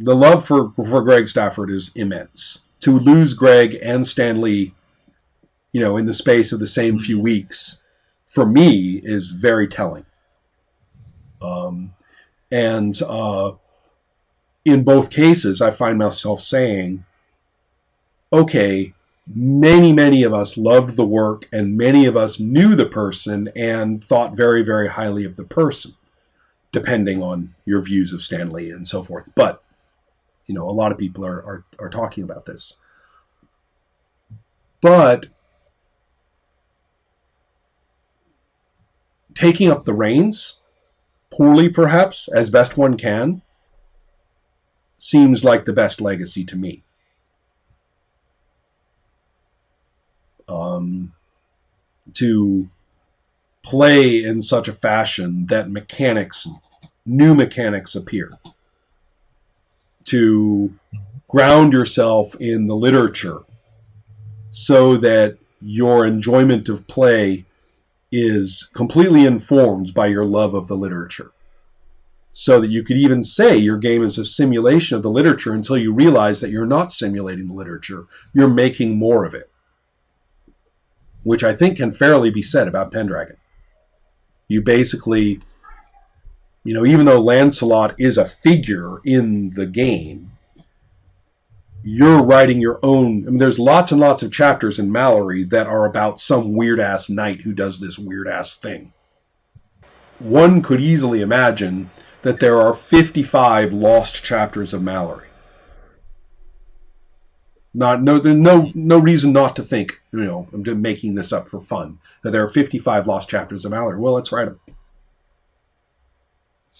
the love for Greg Stafford is immense. To lose Greg and Stan Lee, in the space of the same few weeks, for me, is very telling. And in both cases, I find myself saying, okay, many of us loved the work, and many of us knew the person and thought very, very highly of the person, depending on your views of Stan Lee and so forth. But, a lot of people are talking about this. But taking up the reins, poorly perhaps, as best one can, seems like the best legacy to me. To play in such a fashion that new mechanics appear. To ground yourself in the literature so that your enjoyment of play is completely informed by your love of the literature. So that you could even say your game is a simulation of the literature until you realize that you're not simulating the literature, you're making more of it. Which I think can fairly be said about Pendragon. You basically, even though Lancelot is a figure in the game, you're writing your own. I mean, there's lots and lots of chapters in Mallory that are about some weird-ass knight who does this weird-ass thing. One could easily imagine that there are 55 lost chapters of Mallory. There's no reason not to think, I'm just making this up for fun, that there are 55 lost chapters of Mallory. Well, let's write them.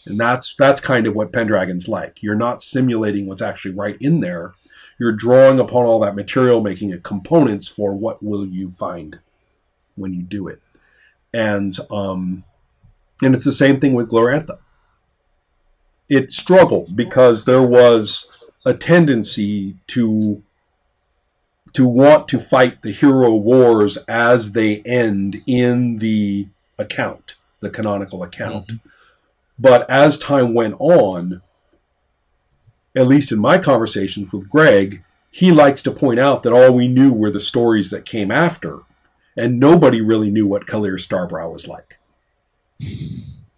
And that's kind of what Pendragon's like. You're not simulating what's actually right in there. You're drawing upon all that material, making it components for what will you find when you do it. And it's the same thing with Glorantha. It struggled because there was a tendency to want to fight the hero wars as they end in the account, the canonical account. Mm-hmm. But as time went on, at least in my conversations with Greg, he likes to point out that all we knew were the stories that came after, and nobody really knew what Kalir Starbrow was like.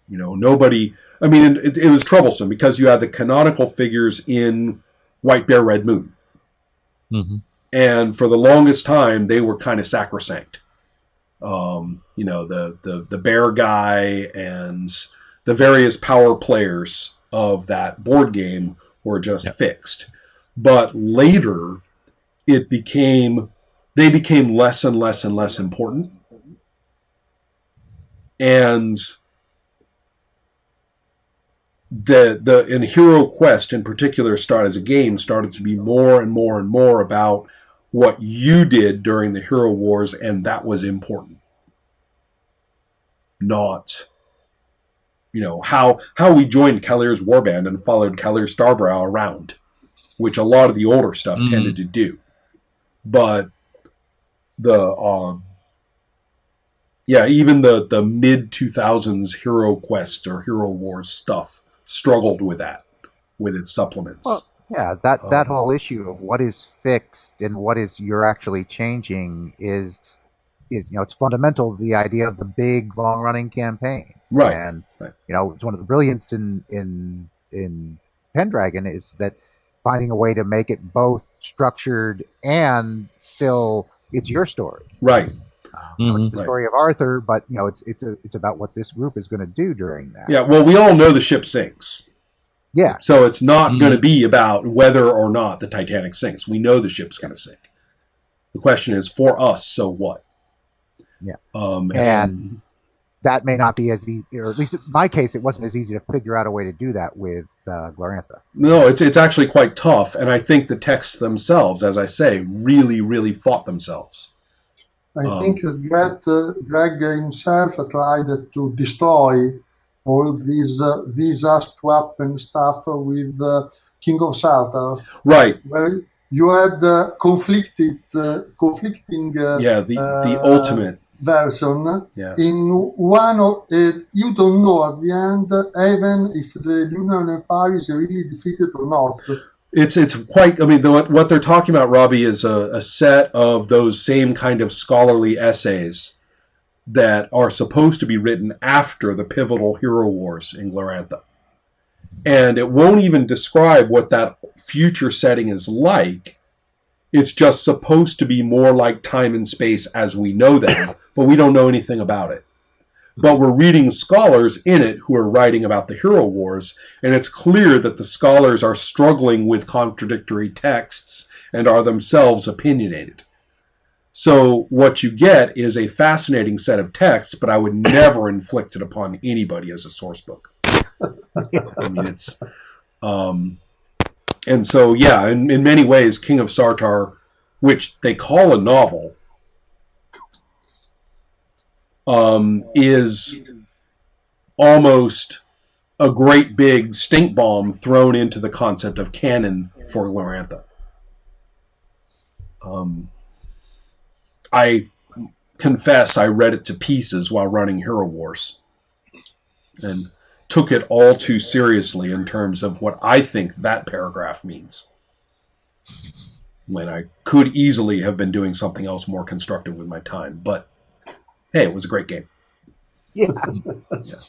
Nobody. I mean, it was troublesome because you had the canonical figures in White Bear, Red Moon. Mm-hmm. And for the longest time, they were kind of sacrosanct. The bear guy and the various power players of that board game were just fixed. But later, they became less and less and less important. And the Hero Quest in particular started to be more and more and more about what you did during the Hero Wars, and that was important. Not, how we joined Kalir's warband and followed Kalir Starbrow around, which a lot of the older stuff tended to do. But even the mid-2000s Hero Quest or Hero Wars stuff struggled with that, with its supplements. Well, yeah, that whole issue of what is fixed and what is you're actually changing is it's fundamental to the idea of the big long running campaign. Right. And it's one of the brilliance in Pendragon is that finding a way to make it both structured and still it's your story. Right. It's the story of Arthur, but it's about what this group is going to do during that. Yeah, well, we all know the ship sinks. Yeah. So it's not going to be about whether or not the Titanic sinks. We know the ship's going to sink. The question is, for us, so what? Yeah. And that may not be as easy, or at least in my case, it wasn't as easy to figure out a way to do that with Glorantha. No, it's actually quite tough, and I think the texts themselves, as I say, really, really fought themselves. I think that Greg himself tried to destroy all these swap and stuff with King of Sartar. Right. Where you had conflicting the ultimate version. Yeah. In one of you don't know at the end even if the Lunar Empire is really defeated or not. It's quite. I mean, what they're talking about, Robbie, is a set of those same kind of scholarly essays that are supposed to be written after the pivotal hero wars in Glorantha. And it won't even describe what that future setting is like. It's just supposed to be more like time and space as we know them, but we don't know anything about it. But we're reading scholars in it who are writing about the hero wars, and it's clear that the scholars are struggling with contradictory texts and are themselves opinionated. So what you get is a fascinating set of texts, but I would never inflict it upon anybody as a source book. I mean, it's... and so, yeah, in many ways, King of Sartar, which they call a novel, is almost a great big stink bomb thrown into the concept of canon for Glorantha. I confess I read it to pieces while running Hero Wars and took it all too seriously in terms of what I think that paragraph means, when I could easily have been doing something else more constructive with my time. But hey, it was a great game. Yeah. Yeah.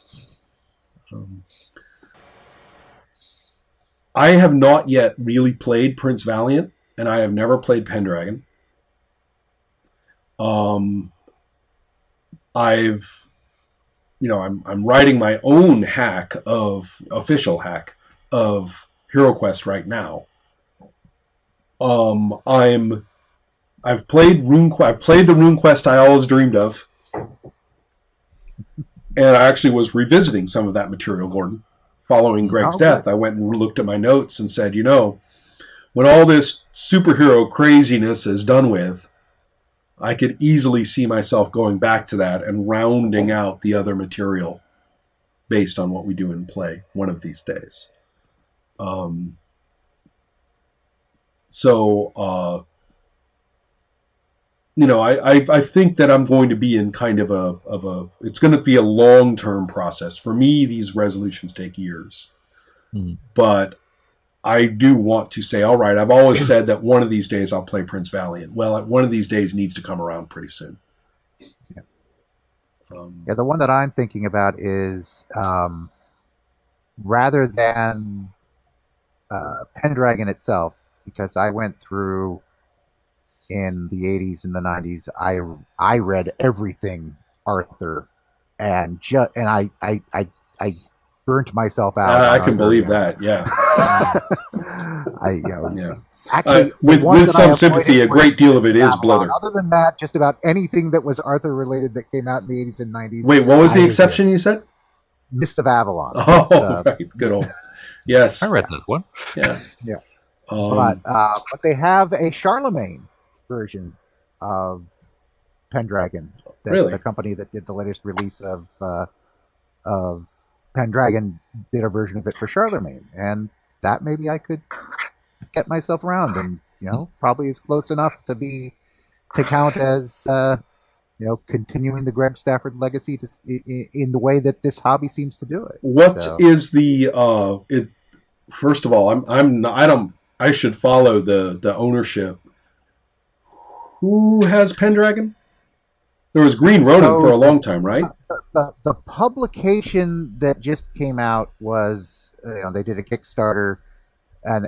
I have not yet really played Prince Valiant, and I have never played Pendragon. I'm writing my own official hack of HeroQuest right now. I've played the RuneQuest I always dreamed of, and I actually was revisiting some of that material, Gordon, following Greg's death. I went and looked at my notes and said, when all this superhero craziness is done with, I could easily see myself going back to that and rounding out the other material based on what we do in play one of these days. I think that I'm going to be in kind of it's going to be a long-term process. For me, these resolutions take years. But I do want to say, all right, I've always said that one of these days I'll play Prince Valiant. Well, one of these days needs to come around pretty soon. Yeah. The one that I'm thinking about is rather than Pendragon itself, because I went through in the 80s and the 90s, I read everything Arthur, and I burnt myself out. I can believe that. Yeah. Actually, with some sympathy, a great deal of it is Blither. Other than that, just about anything that was Arthur related that came out in the 80s and 90s. Wait, what was the exception you said? Mists of Avalon. Oh, right. Good old. Yes. I read that one. Yeah. Yeah. But they have a Charlemagne version of Pendragon. Really? The company that did the latest release of Pendragon did a version of it for Charlemagne, and that maybe I could get myself around, and probably is close enough to count as continuing the Greg Stafford legacy in the way that this hobby seems to do it. Is the first of all, I should follow the ownership. Who has Pendragon? There was Green Ronin for a long time, right? The publication that just came out was, they did a Kickstarter, and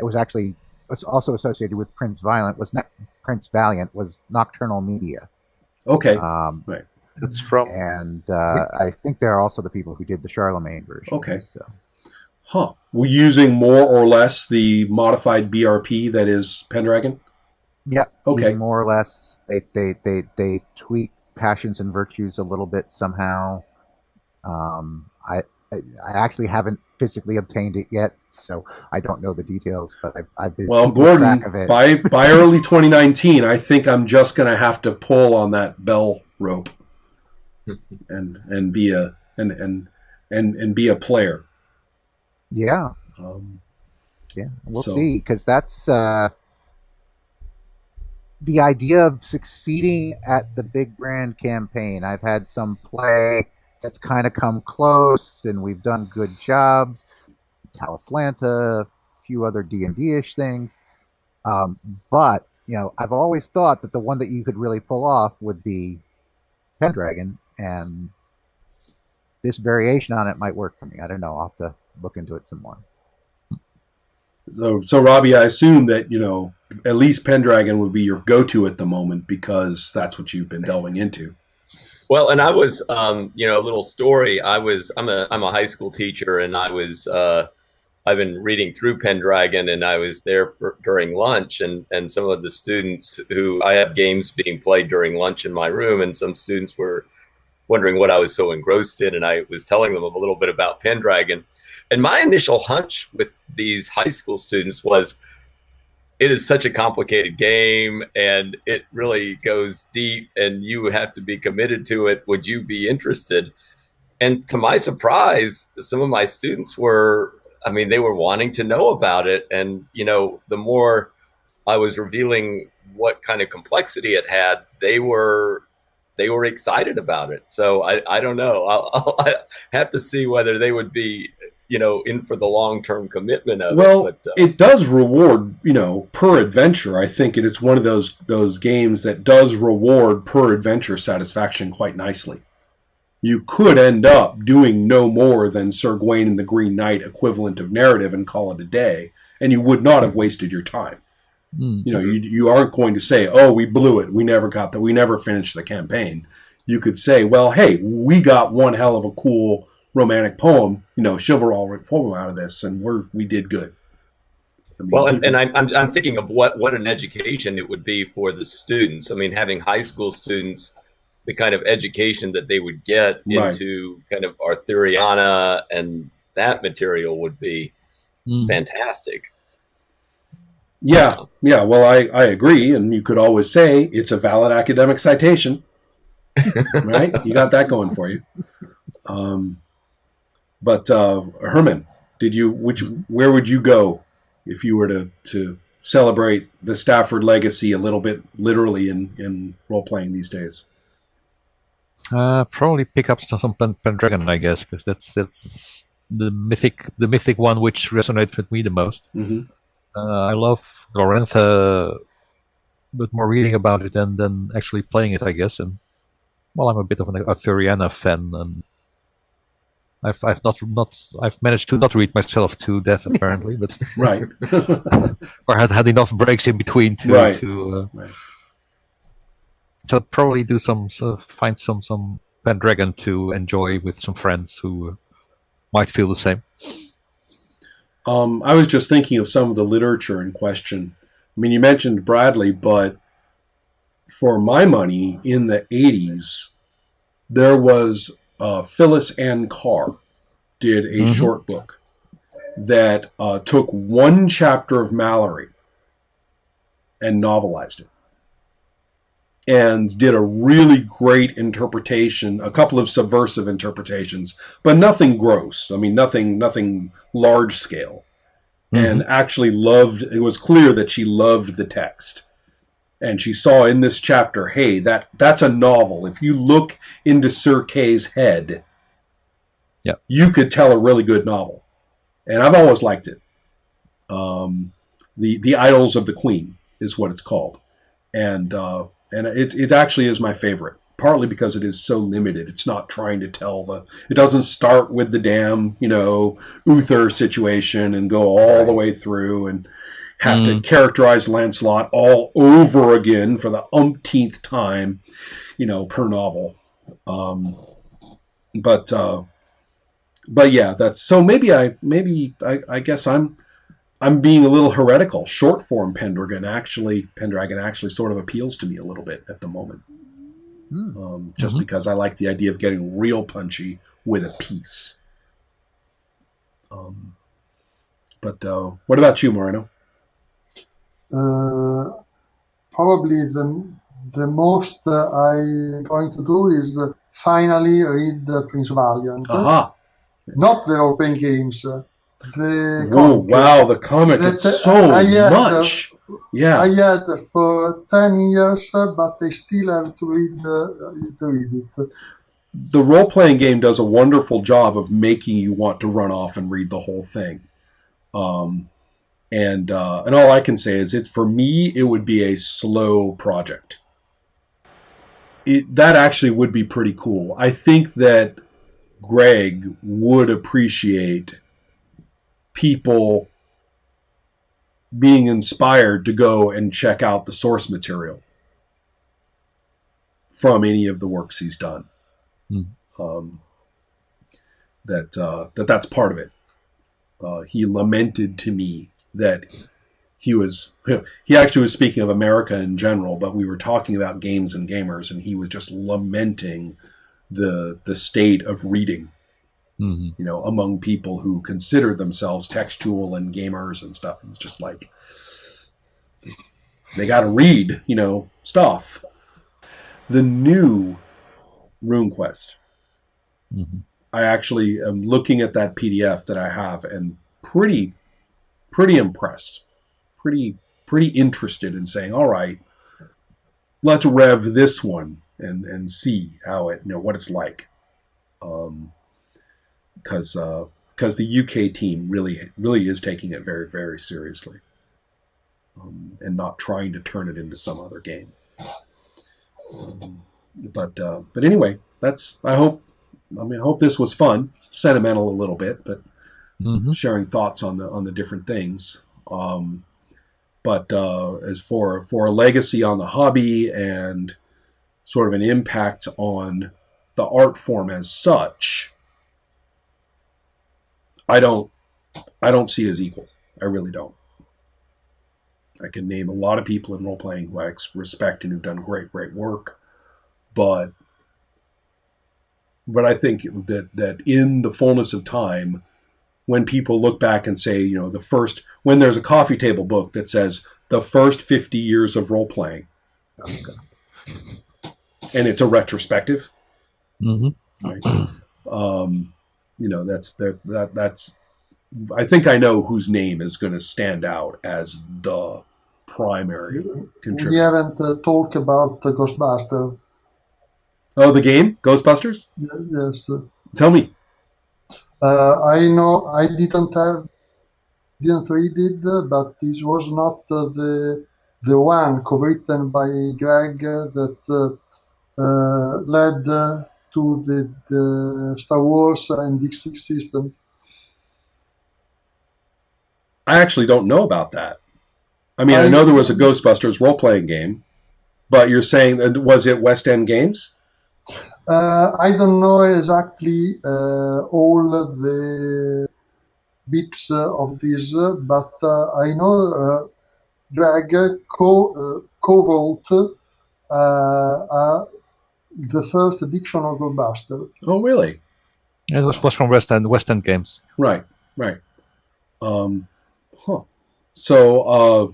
it's also associated with Prince Valiant. Prince Valiant was Nocturnal Media. Okay, right. It's from, and I think they're also the people who did the Charlemagne version. Okay, we're using more or less the modified BRP that is Pendragon. Yeah. Okay. More or less, they tweak Passions and Virtues a little bit somehow. I actually haven't physically obtained it yet, so I don't know the details. But I've been keeping track of it. By early 2019, I think I'm just going to have to pull on that bell rope and be a player. Yeah. We'll see, because that's. The idea of succeeding at the big brand campaign. I've had some play that's kind of come close, and we've done good jobs. Califlanta, few other D&D-ish things. But, I've always thought that the one that you could really pull off would be Pendragon, and this variation on it might work for me. I don't know. I'll have to look into it some more. So Robbie, I assume that, at least Pendragon would be your go-to at the moment because that's what you've been delving into. Well, and I was, a little story. I'm a high school teacher, and I've been reading through Pendragon, and I was there during lunch, and some of the students who I have games being played during lunch in my room, and some students were wondering what I was so engrossed in, and I was telling them a little bit about Pendragon. And my initial hunch with these high school students was, it is such a complicated game, and it really goes deep, and you have to be committed to it. Would you be interested? And to my surprise, some of my students they were wanting to know about it. And, the more I was revealing what kind of complexity it had, they were excited about it. So I don't know. I'll have to see whether they would be, in for the long-term commitment of it. Well, it does reward, per adventure. I think it's one of those games that does reward per adventure satisfaction quite nicely. You could end up doing no more than Sir Gawain and the Green Knight equivalent of narrative and call it a day, and you would not have wasted your time. You aren't going to say, "Oh, we blew it. We never finished the campaign." You could say, "Well, hey, we got one hell of a cool romantic poem, chivalric poem out of this, and we did good." I'm thinking of what an education it would be for the students. I mean, having high school students, the kind of education that they would get into kind of Arthuriana and that material would be fantastic. Yeah. Well, I agree, and you could always say it's a valid academic citation, right? You got that going for you. But Herman, where would you go if you were to celebrate the Stafford legacy a little bit literally in role playing these days? Probably pick up some Pendragon, I guess, because that's the mythic one which resonates with me the most. Mm-hmm. I love Glorantha, but more reading about it than actually playing it, I guess. And I'm a bit of an Arthuriana fan, and I've managed to not read myself to death apparently, but right, or had enough breaks in between to. So probably find some Pendragon to enjoy with some friends who might feel the same. I was just thinking of some of the literature in question. I mean, you mentioned Bradley, but for my money, in the 80s, there was Phyllis Ann Carr did a short book that took one chapter of Mallory and novelized it, and did a really great interpretation, a couple of subversive interpretations, but nothing gross. I mean, nothing large scale. And actually it was clear that she loved the text. And she saw in this chapter, hey, that's a novel. If you look into Sir Kay's head, you could tell a really good novel. And I've always liked it. The Idylls of the Queen is what it's called. And it actually is my favorite, partly because it is so limited. It's not trying to it doesn't start with the damn, Uther situation and go all the way through and have to characterize Lancelot all over again for the umpteenth time, per novel. But yeah, that's so maybe I guess I'm being a little heretical. Short form Pendragon actually sort of appeals to me a little bit at the moment. Just because I like the idea of getting real punchy with a piece. But what about you, Moreno? Probably the most I'm going to do is finally read Prince Valiant. Aha. Not the role-playing games. The comic. It's so much. I had for 10 years, but I still have to read it. The role-playing game does a wonderful job of making you want to run off and read the whole thing. And all I can say is, for me, it would be a slow project. That actually would be pretty cool. I think that Greg would appreciate people being inspired to go and check out the source material from any of the works he's done. That's part of it. He lamented to me that he actually was speaking of America in general, but we were talking about games and gamers, and he was just lamenting the state of reading, among people who consider themselves textual and gamers and stuff. It's just like, they got to read, stuff. The new RuneQuest. I actually am looking at that PDF that I have and pretty impressed, pretty interested in saying, all right, let's rev this one and see how what it's like. Because the UK team really is taking it very, very seriously, and not trying to turn it into some other game. But anyway, I hope this was fun, sentimental a little bit, but sharing thoughts on the different things. But as for a legacy on the hobby and sort of an impact on the art form as such, I don't see as equal. I really don't. I can name a lot of people in role-playing who I respect and who've done great work, but I think that in the fullness of time, when people look back and say, when there's a coffee table book that says the first 50 years of role-playing, and it's a retrospective, right? That's I think I know whose name is going to stand out as the primary contributor. We haven't talked about Ghostbusters. Oh, the game Ghostbusters? Yes. Tell me. I know I didn't read it, but this was not the one co-written by Greg that led to the Star Wars and D6 system. I actually don't know about that. I mean, I know there was a Ghostbusters role-playing game, but you're saying, was it West End Games? I don't know exactly all the bits of this, but I know Greg co-wrote the first edition of Ghostbusters. Oh, really? It was from West End Games. Right. So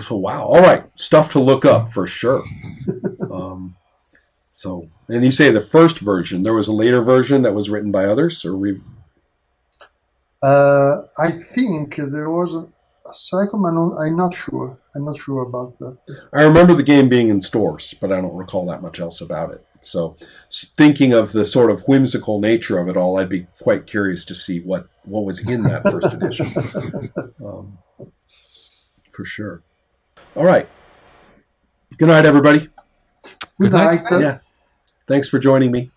wow. All right. Stuff to look up for sure. And you say the first version, there was a later version that was written by others, or I think there was a second one. I'm not sure about that. I remember the game being in stores, but I don't recall that much else about it. So, thinking of the sort of whimsical nature of it all, I'd be quite curious to see what was in that first edition. For sure. All right. Good night, everybody. Good night. Yeah. Thanks for joining me.